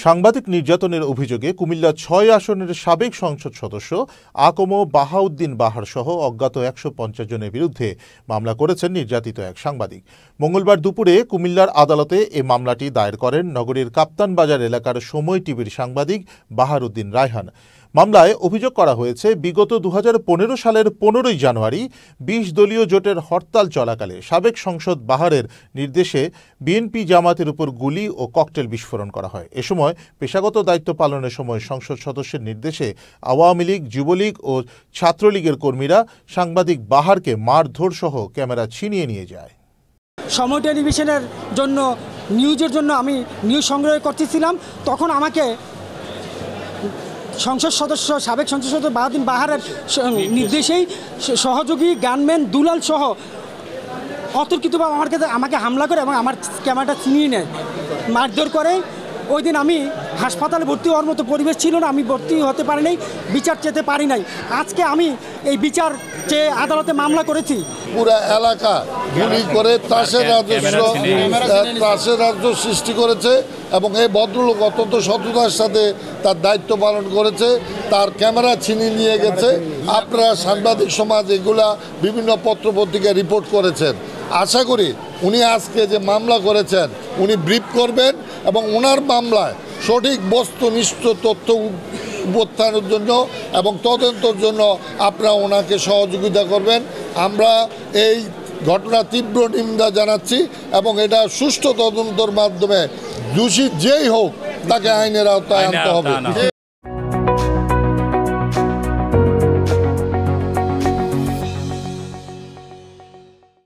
সাংবাদিক নির্যাতনের অভিযোগে কুমিল্লা ৬ আসনের সাবেক সংসদ সদস্য আকম বাহাউদ্দিন বাহার সহ অজ্ঞাত ১৫০ জনের বিরুদ্ধে মামলা করেছেন নির্যাতিত এক সাংবাদিক। মঙ্গলবার দুপুরে কুমিল্লার আদালতে এ মামলাটি দায়ের করেন নগরীর কাপ্তান বাজার এলাকার সময় টিভির সাংবাদিক বাহারউদ্দিন রায়হান। মামলায় অভিযোগ করা হয়েছে, বিগত ২০১৫ সালের ১৫ই জানুয়ারি ২০ দলীয় জোটের হরতাল চলাকালে সাবেক সংসদ বাহারের নির্দেশে বিএনপি জামাতের উপর গুলি ও ককটেল বিস্ফোরণ করা হয়। এ সময় পেশাগত দায়িত্ব পালনের সময় সংসদ সদস্যের নির্দেশে আওয়ামী লীগ, যুবলীগ ও ছাত্রলীগের কর্মীরা সাংবাদিক বাহারকে মারধর সহ ক্যামেরা ছিনিয়ে নিয়ে যায়। সময় টেলিভিশনের জন্য নিউজের জন্য আমি নিউজ সংগ্রহ করতেছিলাম, তখন আমাকে সংসদ সদস্য সাবেক সংসদ সদস্য বাহাউদ্দিন বাহারের নির্দেশেই সহযোগী গানম্যান দুলাল সহ অতর্কিতভাবে আমাকে হামলা করে এবং আমার ক্যামেরাটা ছিনিয়ে নেয়, মারধর করে। ওই দিন আমি হাসপাতালে ভর্তি হওয়ার মতো পরিবেশ ছিল না, আমি ভর্তি হতে পারি নাই, বিচার চেতে পারি নাই। আজকে আমি এই বিচার চেয়ে আদালতে মামলা করেছি। পুরো এলাকা গুলি করে ত্রাসের রাজ্য সৃষ্টি করেছে এবং এই ভদ্রলোক অত্যন্ত সততার সাথে তার দায়িত্ব পালন করেছে, তার ক্যামেরা ছিনিয়ে নিয়ে গেছে। আপনারা সাংবাদিক সমাজ এগুলা বিভিন্ন পত্রপত্রিকায় রিপোর্ট করেছেন। আশা করি উনি আজকে যে মামলা করেছেন উনি ব্রিফ করবেন এবং ওনার মামলায় সঠিক বস্তুনিষ্ঠ তথ্য উত্থানের জন্য এবং তদন্তের জন্য আপনারা ওনাকে সহযোগিতা করবেন। আমরা এই ঘটনা তীব্র নিন্দা জানাচ্ছি এবং এটা সুষ্ঠু তদন্তের মাধ্যমে দোষী যেই হোক তাকে আইনের আওতায় আনতে হবে।